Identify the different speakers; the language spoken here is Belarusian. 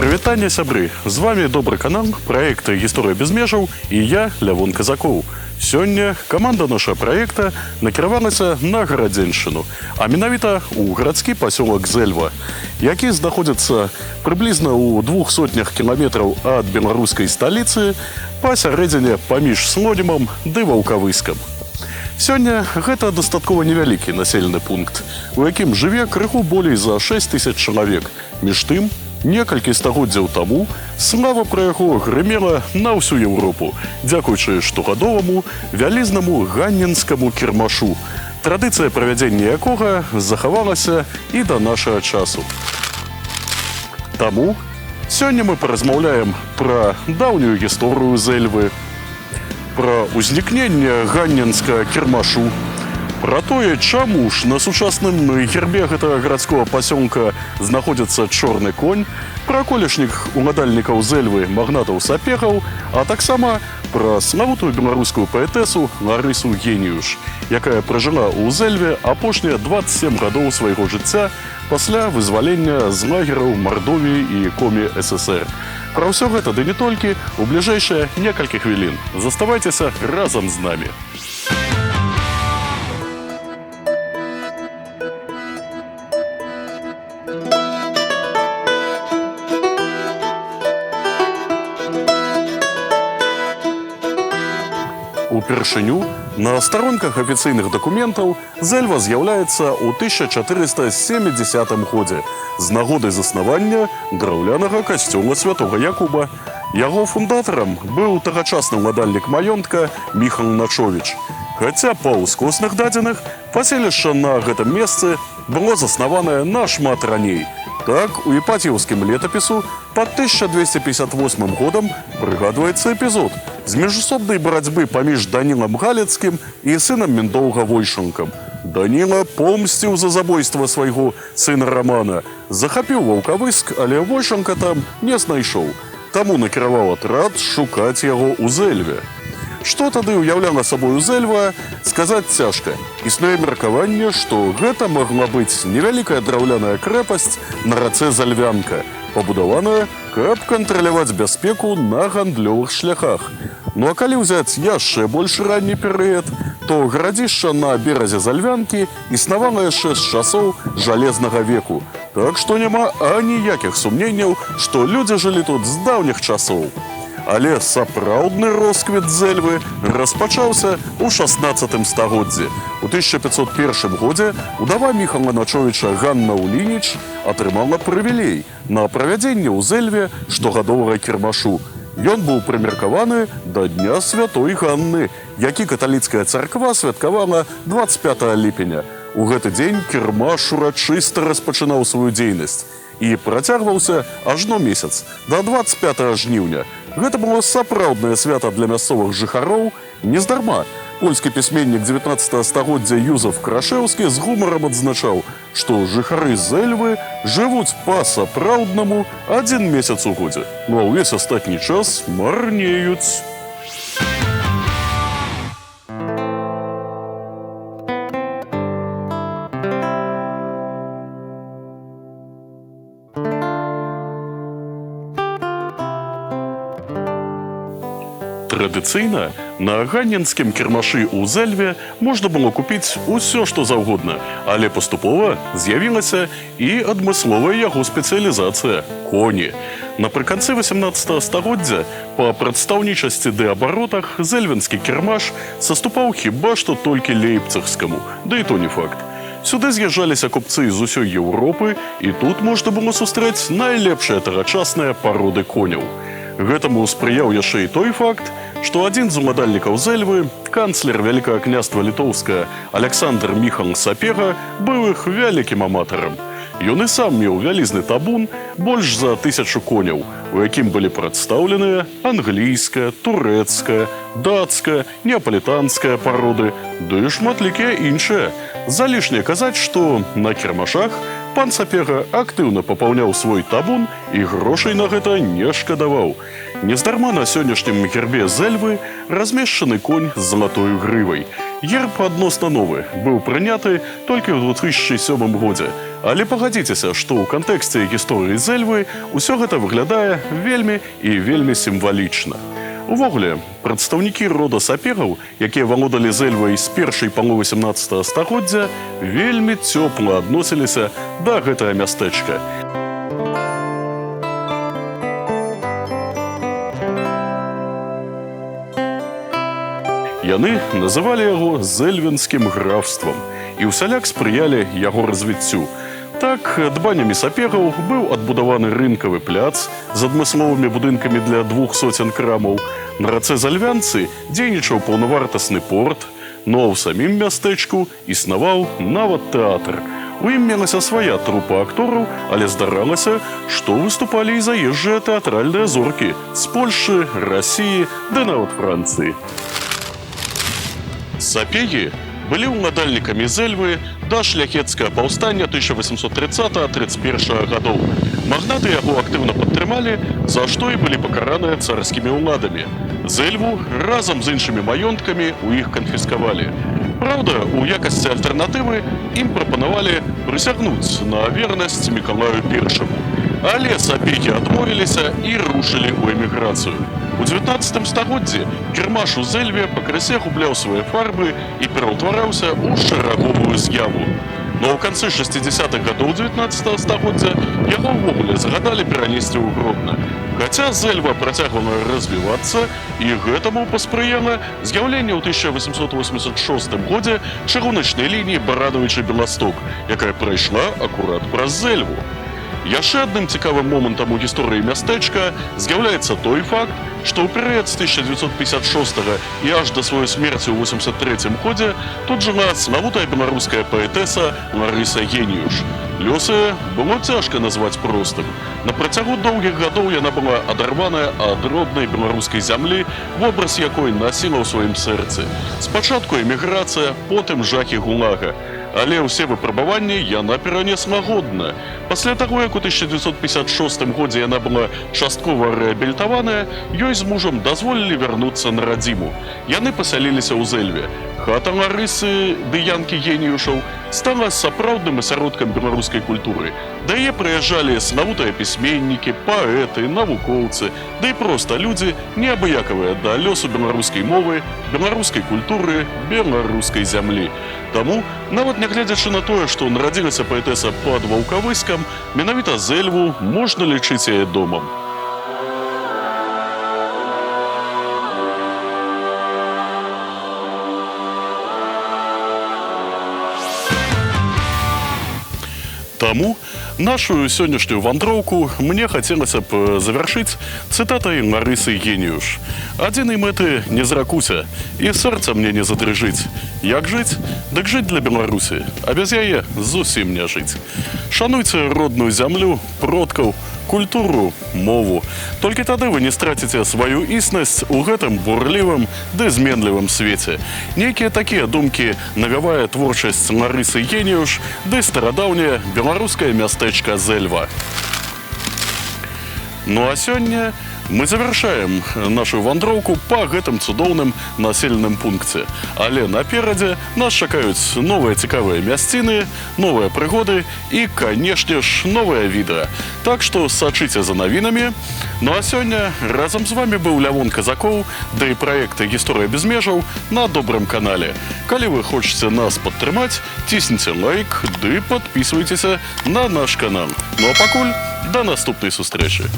Speaker 1: Прывітанне, сябры! З вами добры канал проекта «Гісторыя без межаў» і я, Лявон Казакоў. Сёння каманда нашага праекта накіравалася на Гарадзеншчыну, а менавіта ў гарадскі пасёлак Зэльва, які знаходзіцца прыблізна ў 200 кіламетраў ад беларускай сталіцы пасярэдзіне паміж Слонімам ды Ваўкавыскам. Сёння гэта дастаткова невялікі населены пункт, у якім жыве крыху болей за 6000 чалавек. Між тым, некалькі стагоддзяў таму слава пра яго грымела на ўсю Еўропу, дзякуючы штогадоваму вялізнаму ганненскаму кірмашу, традыцыя правядзення якога захавалася і да нашага часу. Таму сёння мы паразмаўляем пра даўнюю гісторыю Зэльвы, пра ўзнікненне ганненскага кірмашу, пра тое, чаму ж на сучасным гербе гэтага гарадскога пасёлка знаходзіцца чорны конь, пра колішніх уладальнікаў Зэльвы магнатаў-сапегаў, а таксама пра славутую беларускую паэтэсу Ларысу Геніюш, якая пражыла ў Зэльве апошнія 27 гадоў свайго жыцця пасля вызвалення з лагераў Мардовіі і Комі ССР. Пра ўсё гэта ды не толькі у бліжэйшыя некалькі хвілін. Заставайцеся разам з намі. Упершыню на старонках афіцыйных дакументаў Зэльва з'яўляецца ў 1470 годзе з нагоды заснавання драўлянага касцёла святога Якуба. Яго фундатарам быў тагачасны ўладальнік маёнтка Міхал Начовіч. Хаця па ўскосных дадзеных паселішча на гэтым месцы было заснаванае нашмат раней. Так, у іпатіўскім летапісу пад 1258 годам прыгадваецца эпізод з міжусобнай барацьбы паміж Данілам Галецкім і сынам Міндоўга Войшанкам. Даніла помсціў за забойства свайго сына Рамана, захапіў Ваўкавыск, але Войшанка там не знайшоў. Таму накіраваў атрад шукаць яго ў Зэльве. Што тады ўяўляла сабою Зэльва, сказаць цяжка. Існуе меркаванне, што гэта магла быць невялікая драўляная крэпасць на рацэ Зальвянка, пабудаваная, каб кантраляваць бяспеку на гандлёвых шляхах. Ну а калі ўзяць яшчэ больш ранні перыяд, то гарадзішча на беразе Зальвянкі існавала яшчэ з часоў жалезнага веку. Так што няма аніякіх сумненняў, што людзі жылі тут з даўніх часоў. Але сапраўдны росквіт Зэльвы распачаўся ў 16 стагоддзі. У 1501 годзе удава Міхала Начовіча Ганна Улініч атрымала прывілей на правядзенне ў Зэльве штогадовага кірмашу. Ён быў прымеркаваны да Дня Святой Ганны, які каталіцкая царква святкавала 25 ліпеня. У гэты дзень кірмаш урачыста распачынаў сваю дзейнасць і працягваўся ажно месяц, да 25 жніўня. Гэта было сапраўднае свята для мясцовых жыхароў. Нездарма польскі пісьменнік 19 стагоддзя Юзаф Крашэўскі з гумарам адзначаў, што жыхары Зэльвы жывуць па-сапраўднаму 1 месяц у годзе, ну а ўвесь астатні час марнеюць. Традыцыйна на ганненскім кірмашы ў Зэльве можна было купіць усё, што заўгодна, але паступова з'явілася і адмысловая яго спецыялізацыя – коні. Напрыканцы 18 стагоддзя па прадстаўнічасці ды абаротах зэльвенскі кірмаш саступаў хіба што толькі лейпцыгскаму, да і то не факт. Сюды з'язджаліся купцы з усёй Еўропы, і тут можна было сустрэць найлепшыя тагачасныя пароды коняў. Гэтаму спрыяў яшчэ і той факт, што адзін з уладальнікаў Зэльвы, канцлер Вялікага княства Літоўскага Аляксандр Міхал Сапега, быў іх вялікім аматарам. Ён і сам меў вялізны табун больш за 1000 коняў, у якім былі прадстаўленыя англійская, турэцкая, дацкая, неапалітанская пароды, ды шматлікія іншыя. Залішне казаць, што на кірмашах пан Сапега актыўна папаўняў свой табун і грошай на гэта не шкадаваў. Нездарма на сённяшнім гербе Зэльвы размешчаны конь з залатою грывай. Герб адносна новы, быў прыняты толькі ў 2007 годзе. Але пагадзіцеся, што ў кантэксце гісторыі Зэльвы ўсё гэта выглядае вельмі і вельмі сімвалічна. Увогуле, прадстаўнікі рода сапераў, якія валодалі Зэльвай з першай паловы 17 стагоддзя, вельмі цёпла адносіліся да гэтага мястэчка. Яны называлі яго зэльвенскім графствам і ўсяляк спрыялі яго развіццю. Так, дбаннямі сапераў быў адбудаваны рынкавы пляц з адмысловымі будынкамі для 200 крамаў. На рацэ Зальвянцы дзейнічаў паўнавартасны порт, ну а ў самім мястэчку існаваў нават тэатр. У ім мелася свая трупа актораў, але здаралася, што выступалі і заезджыя тэатральныя зоркі з Польшы, Расіі ды нават Францыі. Сапегі былі ўладальнікамі Зэльвы да шляхецкага паўстання 1830-31 гадоў. Магнаты яго актыўна падтрымалі, за што і былі пакараныя царскімі ўладамі. Зэльву разам з іншымі маёнткамі ў іх канфіскавалі. Праўда, у якасці альтэрнатывы ім прапанавалі прысягнуць на вернасць Мікалаю I. Але сапегі адмовіліся і рушылі ў эміграцыю. У 19 стагоддзі кірмаш у Зэльве пакрысе губляў свае фарбы і пераўтвараўся ў шэраговую з'яву. Но ў канцы 60-х гадоў 19 стагоддзя яго ўвогуле загадалі перанесці ў Гродна. Хаця Зэльва працягвала развівацца, і гэтаму паспрыяла з'яўленне ў 1886 годзе чыгуначнай лініі Барадавіча-Беласток, якая прайшла акурат праз Зэльву. Яшчэ адным цікавым момантам у гісторыі мястэчка з'яўляецца той факт, што ў перыяд з 1956 і аж да сваёй смерці ў 83 годзе тут жыла славутая беларуская паэтэса Ларыса Геніюш. Лёс яе было цяжка назваць простым. На працягу доўгіх гадоў яна была адарваная ад роднай беларускай зямлі, вобраз якой насіла ў сваім сэрцы. Спачатку эміграцыя, потым жахі гулага. Але ўсе выпрабаванні яна перанесла годна. Пасля таго, як у 1956 годзе яна была часткова рэабілітаваная, ёй з мужам дазволілі вярнуцца на радзіму. Яны пасяліліся ў Зэльве. Хата Ларысы ды Янкі Геніюшаў стала сапраўдным асяродкам беларускай культуры. Да яе прыязджалі славутыя пісьменнікі, паэты, навукоўцы, да і проста людзі, неабыякавыя да лёсу беларускай мовы, беларускай культуры, беларускай зямлі. Таму, нават нягледзячы на тое, што нарадзілася паэтэса пад Ваўкавыскам, менавіта Зэльву можна лічыць яе домам. Таму нашу сённяшнюю вандроўку мне хацелася б завяршыць цытатай Ларысы Геніюш. Адзінай мэты не зракуся, і сэрца мне не задрыжыць. Як жыць? Дык жыць для Беларусі, а без яе зусім не жыць. Шануйце родную зямлю, продкаў, культуру, мову. Толькі тады вы не страціце сваю існасць у гэтым бурлівым ды зменлівым свеце. Нейкія такія думкі навявае творчасць Ларысы Геніюш ды старадаўняе беларускае мястэчка Зэльва. Ну а сёння мы завяршаем нашу вандроўку па гэтым цудоўным населеным пункце. Але наперадзе нас чакаюць новыя цікавыя мясціны, новыя прыгоды і, канешне ж, новыя відэа. Так што сачыце за навінамі. Ну а сёння разам з вами быў Лявон Казакоў, да і праекты «Гісторыя без межаў» на добрым канале. Калі вы хочаце нас падтрымаць, цісніце лайк ды падпісвайцеся на наш канал. Ну а пакуль да наступнай сустрэчы.